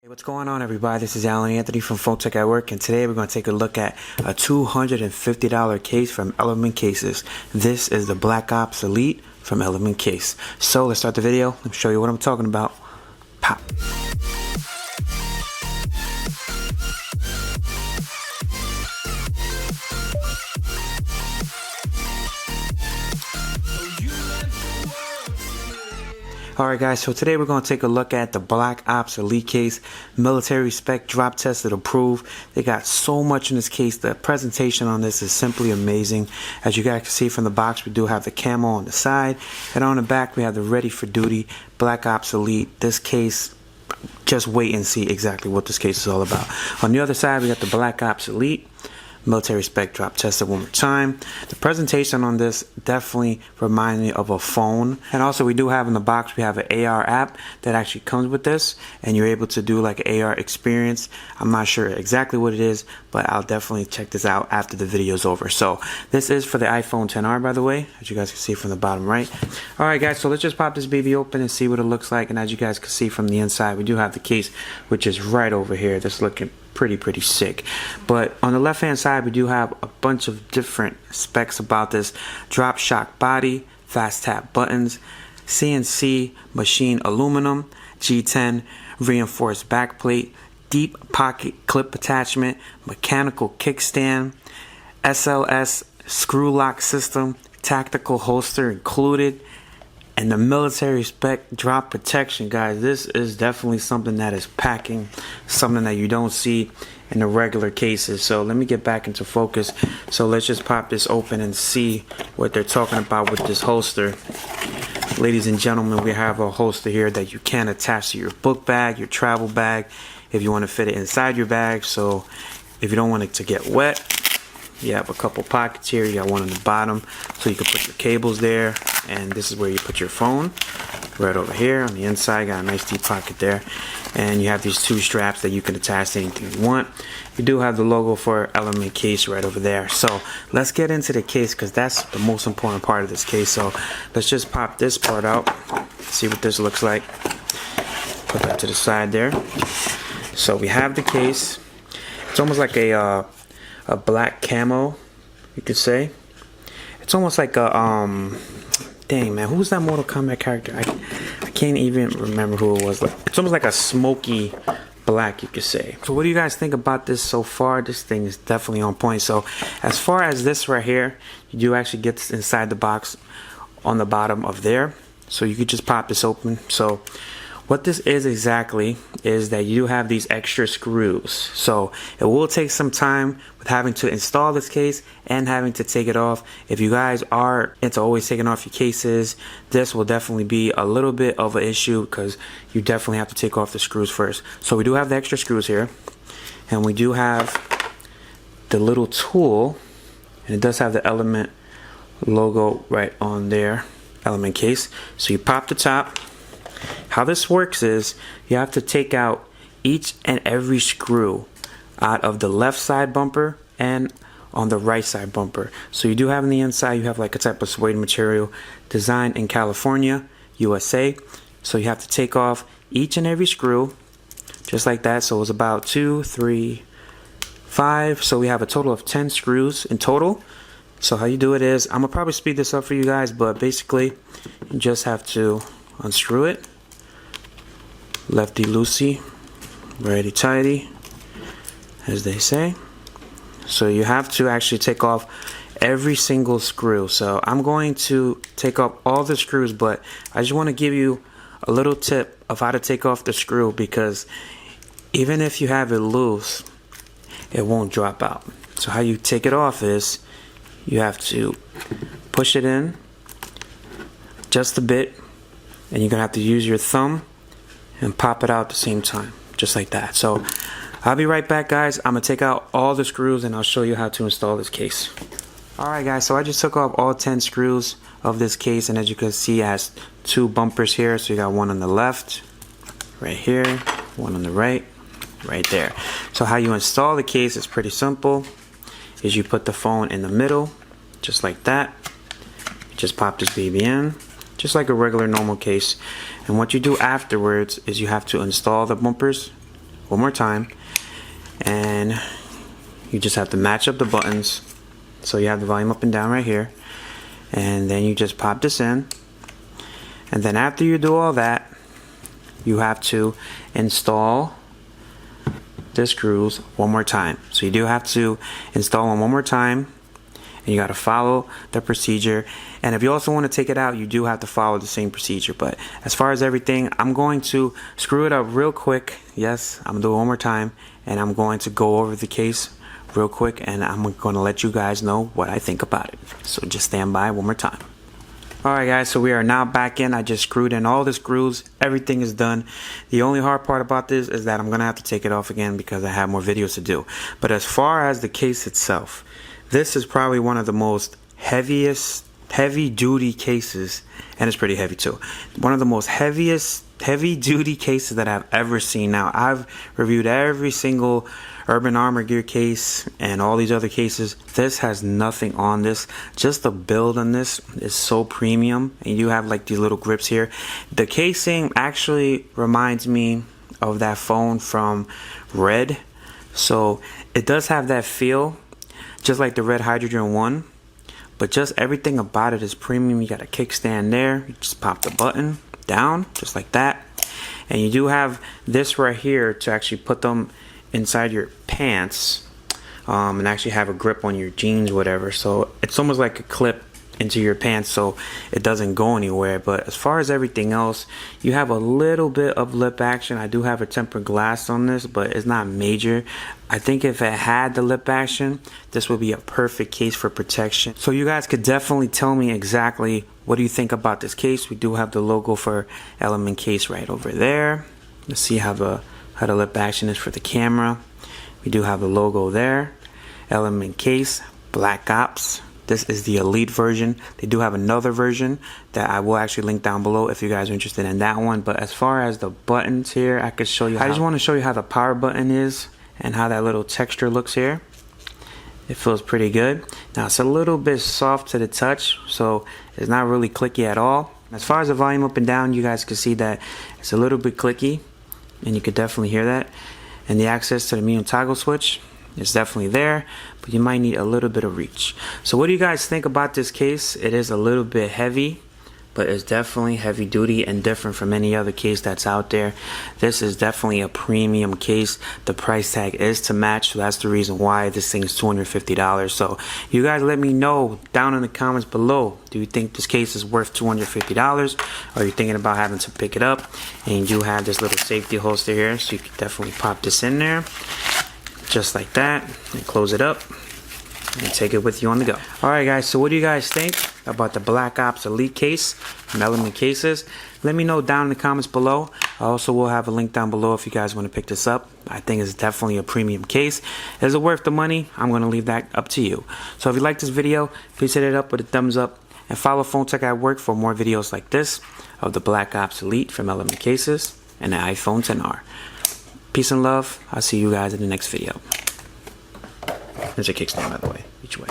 Hey, what's going on, everybody? This is Alan Anthony from Phone Tech at Work, and today we're going to take a look at a $250 case from Element Cases. This is the Black Ops Elite from Element Case. So let's start the video. Let me show you what I'm talking about. Pop. Alright guys, so today we're going to take a look at the Black Ops Elite case, military spec, drop tested, approved. They got so much in this case. The presentation on this is simply amazing. As you guys can see from the box, we do have the camo on the side, and on the back we have the ready for duty Black Ops Elite. This case, just wait and see exactly what this case is all about. On the other side we got the Black Ops Elite military spec, drop tested one more time. The presentation on this definitely reminds me of a phone. And also we do have in the box, we have an AR app that actually comes with this, and you're able to do like an AR experience. I'm not sure exactly what it is, but I'll definitely check this out after the video is over. So this is for the iPhone XR, by the way, as you guys can see from the bottom right. Alright guys, so let's just pop this baby open and see what it looks like. And as you guys can see from the inside, we do have the case, which is right over here. That's looking pretty sick. But on the left hand side we do have a bunch of different specs about this. DropShock Body, fast tap buttons, CNC machined aluminum, G10 reinforced backplate, deep pocket clip attachment, mechanical kickstand, SLS screw lock system, tactical holster included, and the military spec drop protection. Guys, this is definitely something that is packing, something that you don't see in the regular cases. So let me get back into focus. So let's just pop this open and see what they're talking about with this holster. Ladies and gentlemen, we have a holster here that you can attach to your book bag, your travel bag, if you want to fit it inside your bag. So if you don't want it to get wet, you have a couple pockets here. You got one on the bottom so you can put your cables there, and this is where you put your phone right over here. On the inside, got a nice deep pocket there, and you have these two straps that you can attach to anything you want. You do have the logo for Element Case right over there. So let's get into the case, because that's the most important part of this case. So let's just pop this part out, see what this looks like. Put that to the side there. So we have the case. It's almost like a black camo, you could say. It's almost like a dang man, who's that Mortal Kombat character? I can't even remember who it was. It's almost like a smoky black, you could say. So what do you guys think about this so far? This thing is definitely on point. So as far as this right here, you do actually get this inside the box on the bottom of there, so you could just pop this open. So what this is exactly is that you have these extra screws. So it will take some time with having to install this case and having to take it off. If you guys are into always taking off your cases, this will definitely be a little bit of an issue, because you definitely have to take off the screws first. So we do have the extra screws here, and we do have the little tool, and it does have the Element logo right on there, Element Case. So you pop the top. How this works is you have to take out each and every screw out of the left side bumper and on the right side bumper. So you do have on the inside, you have like a type of suede material designed in California, USA. So you have to take off each and every screw just like that. So it's about 2, 3, 5. So we have a total of 10 screws in total. So how you do it is, I'm gonna probably speed this up for you guys, but basically you just have to unscrew it, lefty loosey, righty tighty, as they say. So you have to actually take off every single screw. So I'm going to take off all the screws, but I just want to give you a little tip of how to take off the screw, because even if you have it loose, it won't drop out. So how you take it off is you have to push it in just a bit, and you're gonna have to use your thumb and pop it out at the same time, just like that. So I'll be right back, guys. I'm gonna take out all the screws and I'll show you how to install this case. Alright guys, so I just took off all 10 screws of this case, and as you can see, it has 2 bumpers here. So you got one on the left right here, one on the right there. So how you install the case is pretty simple. Is you put the phone in the middle, just like that. Just pop this baby in, just like a regular normal case. And what you do afterwards is you have to install the bumpers one more time, and you just have to match up the buttons. So you have the volume up and down right here, and then you just pop this in, and then after you do all that, you have to install the screws one more time. So you do have to install them one more time, and you got to follow the procedure. And if you also want to take it out, you do have to follow the same procedure. But as far as everything, I'm going to screw it up real quick. Yes, I'm gonna do it one more time, and I'm going to go over the case real quick, and I'm going to let you guys know what I think about it. So just stand by one more time. Alright guys, so we are now back in. I just screwed in all the screws. Everything is done. The only hard part about this is that I'm going to have to take it off again because I have more videos to do. But as far as the case itself, this is probably one of the most heavy duty cases, and it's pretty heavy too. One of the most heavy duty cases that I've ever seen. Now, I've reviewed every single Urban Armor gear case and all these other cases. This has nothing on this. Just the build on this is so premium, and you have like these little grips here. The casing actually reminds me of that phone from Red, so it does have that feel just like the Red Hydrogen one, but just everything about it is premium. You got a kickstand there, you just pop the button down just like that, and you do have this right here to actually put them inside your pants, and actually have a grip on your jeans, whatever. So it's almost like a clip into your pants, so it doesn't go anywhere. But as far as everything else, you have a little bit of lip action. I do have a tempered glass on this, but it's not major. I think if it had the lip action, this would be a perfect case for protection. So you guys could definitely tell me exactly what do you think about this case. We do have the logo for Element Case right over there. Let's see how the lip action is for the camera. We do have the logo there. Element Case, Black Ops. This is the Elite version. They do have another version that I will actually link down below if you guys are interested in that one. But as far as the buttons here, I could show you. I just want to show you how the power button is and how that little texture looks here. It feels pretty good. Now it's a little bit soft to the touch, so it's not really clicky at all. As far as the volume up and down, you guys can see that it's a little bit clicky, and you could definitely hear that. And the access to the medium toggle switch is definitely there, but you might need a little bit of reach. So what do you guys think about this case? It is a little bit heavy, but it's definitely heavy duty and different from any other case that's out there. This is definitely a premium case. The price tag is to match, so that's the reason why this thing is $250. So you guys let me know down in the comments below. Do you think this case is worth $250? Or are you thinking about having to pick it up? And you have this little safety holster here, so you can definitely pop this in there just like that and close it up and take it with you on the go. Alright guys, so what do you guys think about the Black Ops Elite case from Element Cases? Let me know down in the comments below. I also will have a link down below if you guys want to pick this up. I think it's definitely a premium case. Is it worth the money? I'm going to leave that up to you. So if you like this video, please hit it up with a thumbs up and follow Phone Tech at Work for more videos like this of the Black Ops Elite from Element Cases and the iPhone XR. Peace and love. I'll see you guys in the next video. There's a kickstand, by the way, each way.